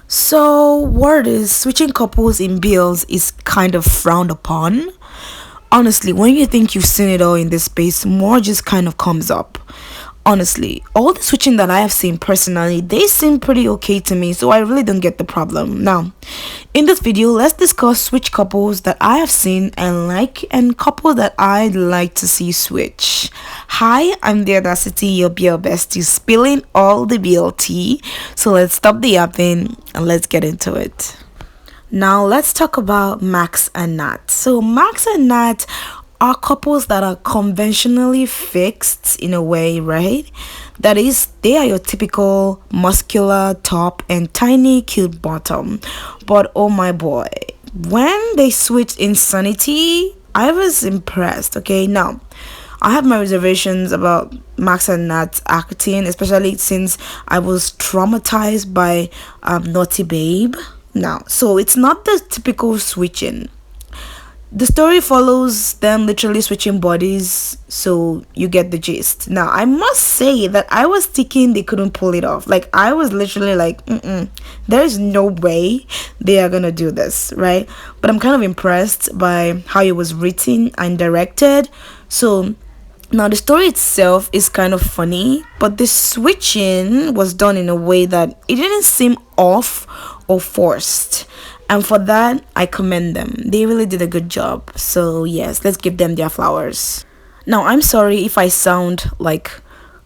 So, word is switching couples in bills is kind of frowned upon. Honestly, when you think you've seen it all in this space, more just kind of comes up. Honestly, all the switching that I have seen personally, they seem pretty okay to me, so I really don't get the problem. Now, in this video, let's discuss switch couples that I have seen and like, and couples that I'd like to see switch. Hi, I'm the Audacity, your BL bestie, spilling all the BLT. So let's stop the yapping and let's get into it. Now let's talk about Max and Nat. So Max and Nat are couples that are conventionally fixed in a way, right? That is, they are your typical muscular top and tiny cute bottom. But oh my boy, when they switched insanity, I was impressed. Okay, now I have my reservations about Max and Nat's acting, especially since I was traumatized by Naughty Babe. Now, so it's not the typical switching. The story follows them literally switching bodies, so you get the gist. Now, I must say that I was thinking they couldn't pull it off. Like, I was literally like, there's no way they are gonna do this, right? But I'm kind of impressed by how it was written and directed. So now the story itself is kind of funny, but the switching was done in a way that it didn't seem off or forced. And for that, I commend them. They really did a good job. So yes, let's give them their flowers. Now, I'm sorry if I sound like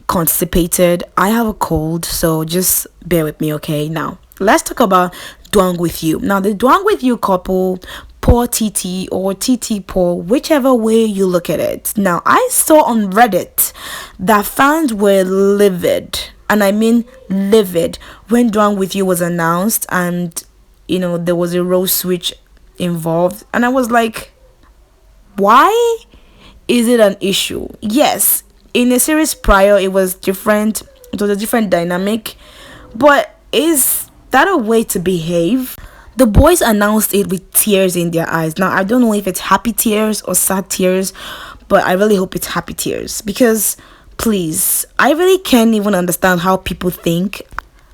constipated. I have a cold, so just bear with me, okay? Now, let's talk about Dwang With You. Now, the Dwang With You couple, Poor TT or TT Poor, whichever way you look at it. Now, I saw on Reddit that fans were livid, and I mean livid, when Dwang With You was announced and there was a role switch involved, and I was like, why is it an issue? Yes, in a series prior it was different, it was a different dynamic, but is that a way to behave? The boys announced it with tears in their eyes. Now, I don't know if it's happy tears or sad tears, but I really hope it's happy tears, because please, I really can't even understand how people think.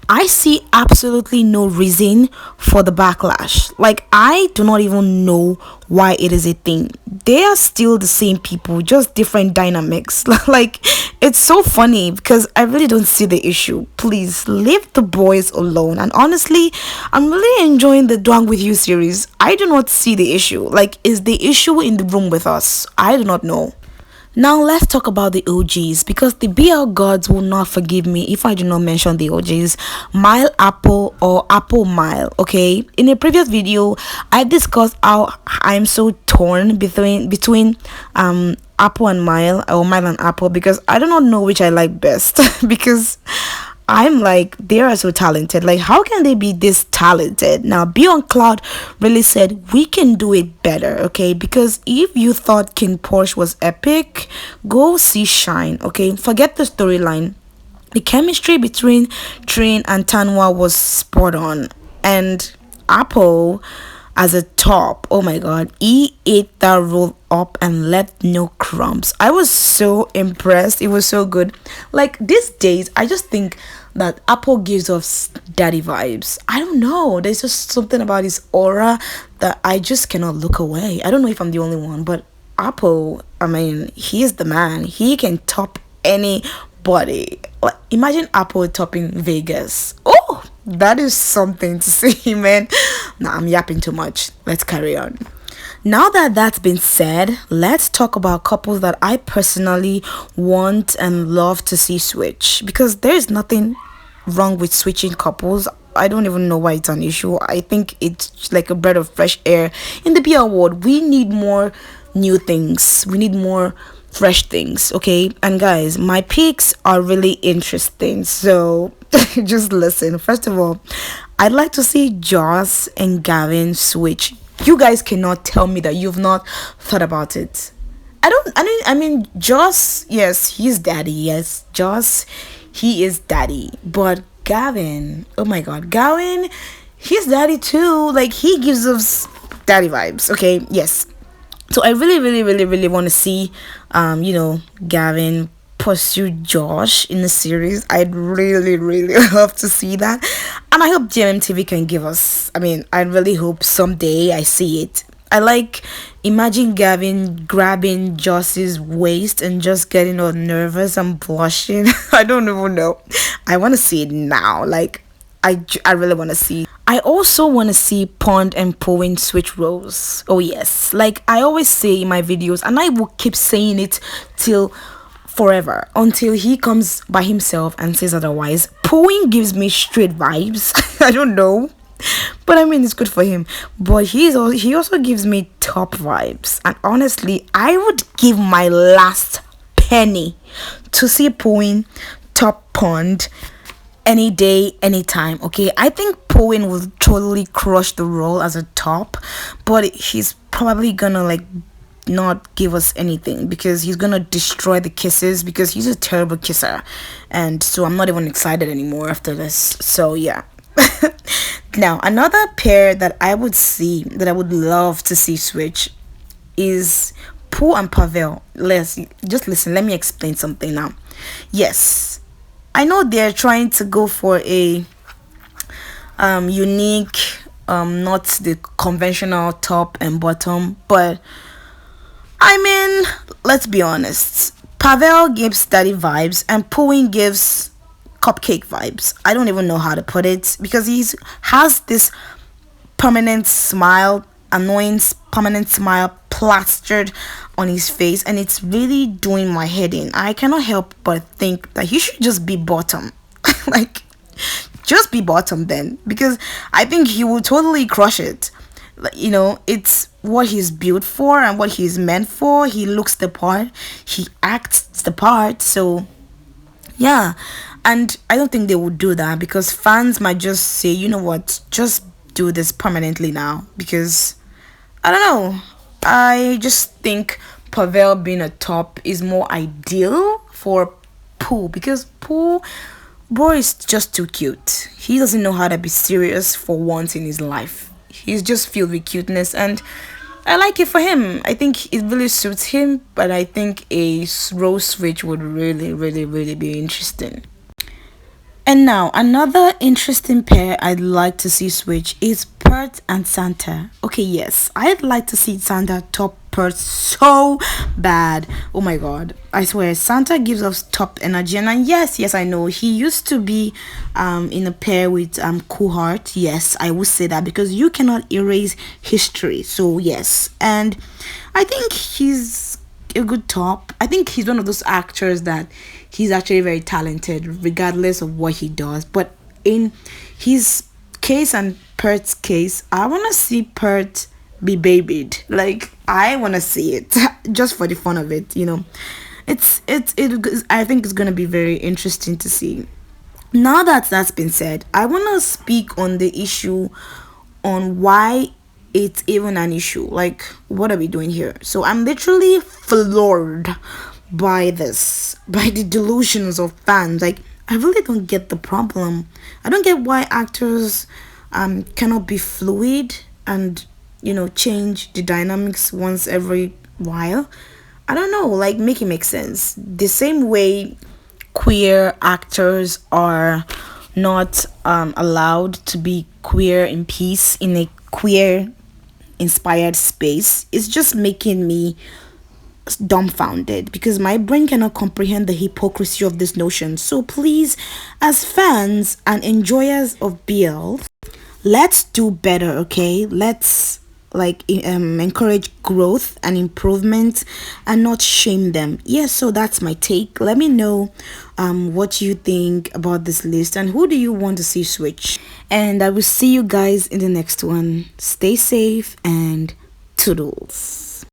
I see absolutely no reason for the backlash. Like, I do not even know why it is a thing. They are still the same people, just different dynamics. Like, it's so funny because I really don't see the issue. Please leave the boys alone. And honestly, I'm really enjoying the Dwang With You series. I do not see the issue. Like, is the issue in the room with us? I do not know. Now let's talk about the OGs, because the BL gods will not forgive me if I do not mention the OGs. Mile Apple or Apple Mile, okay? In a previous video, I discussed how I'm so torn between Apple and Mile, or Mile and Apple, because I do not know which I like best. Because I'm like, they are so talented. Like, how can they be this talented? Now, Beyond Cloud really said, we can do it better, okay? Because if you thought King Porsche was epic, go see Shine, okay? Forget the storyline. The chemistry between Trin and Tanwa was spot on. And Apple, as a top, oh my god, he ate that roll up and left no crumbs. I was so impressed. It was so good. Like, these days I just think that Apple gives us daddy vibes. I don't know, there's just something about his aura that I just cannot look away. I don't know if I'm the only one, but Apple, I mean, he's the man. He can top anybody. Like, imagine Apple topping Vegas. Oh, that is something to see, man. Nah, I'm yapping too much. Let's carry on. Now that that's been said, let's talk about couples that I personally want and love to see switch, because there's nothing wrong with switching couples. I don't even know why it's an issue. I think it's like a breath of fresh air in the BL world. We need more new things. We need more fresh things, okay? And guys, my picks are really interesting, so just listen. First of all, I'd like to see Joss and Gavin switch. You guys cannot tell me that you've not thought about it. I mean, Joss, yes, he's daddy. Yes, Joss, he is daddy. But Gavin, oh my god, Gavin, he's daddy too. Like, he gives us daddy vibes, okay? Yes. So I really want to see Gavin pursue Josh in the series. I'd really love to see that. And I hope GMMTV can give us. I mean, I really hope someday I see it. I like imagine Gavin grabbing Joss's waist and just getting all nervous and blushing. I don't even know. I want to see it now. Like, I really want to see. I also want to see Pond and Poin switch roles. Oh yes, like I always say in my videos, and I will keep saying it till forever until he comes by himself and says otherwise. Poin gives me straight vibes. I don't know, but I mean it's good for him. But he also gives me top vibes, and honestly, I would give my last penny to see Poin top Pond any day, anytime. Okay, I think Poin will totally crush the role as a top, but he's probably gonna like not give us anything because he's gonna destroy the kisses because he's a terrible kisser, and so I'm not even excited anymore after this. So yeah. Now another pair that I would love to see switch is Pooh and Pavel. Let's just listen. Let me explain something now. Yes, I know they're trying to go for a unique, not the conventional top and bottom, but I mean, let's be honest. Pavel gives daddy vibes and Poin gives cupcake vibes. I don't even know how to put it because he has this permanent smile, annoying permanent smile plastered on his face, and it's really doing my head in. I cannot help but think that he should just be bottom. Like, just be bottom then, because I think he will totally crush it. You know, it's what he's built for and what he's meant for. He looks the part, he acts the part, so yeah. And I don't think they would do that because fans might just say, you know what, just do this permanently now, because I don't know, I just think Pavel being a top is more ideal for Pooh, because Pooh, bro, is just too cute. He doesn't know how to be serious for once in his life. He's just filled with cuteness, and I like it for him. I think it really suits him, but I think a role switch would really, really, really be interesting. And now, another interesting pair I'd like to see switch is Pert and Santa. Okay, yes, I'd like to see Santa top Pert so bad. Oh my god, I swear, Santa gives us top energy. And yes, I know, he used to be in a pair with Cool Heart. Yes, I would say that because you cannot erase history. So yes, and I think he's a good top. I think he's one of those actors that he's actually very talented regardless of what he does. But in his case and Pert's case, I want to see Pert be babied. Like, I want to see it just for the fun of it, you know. I think it's going to be very interesting to see. Now that that's been said, I want to speak on the issue on why it's even an issue. Like, what are we doing here? So I'm literally floored by the delusions of fans. Like, I really don't get the problem. I don't get why actors cannot be fluid and, you know, change the dynamics once every while. I don't know, like, make it make sense. The same way queer actors are not allowed to be queer in peace in a queer inspired space, it's just making me dumbfounded because my brain cannot comprehend the hypocrisy of this notion. So please, as fans and enjoyers of BL, let's do better, okay? Let's encourage growth and improvement and not shame them. Yes, so that's my take. Let me know what you think about this list and who do you want to see switch. And I will see you guys in the next one. Stay safe and toodles.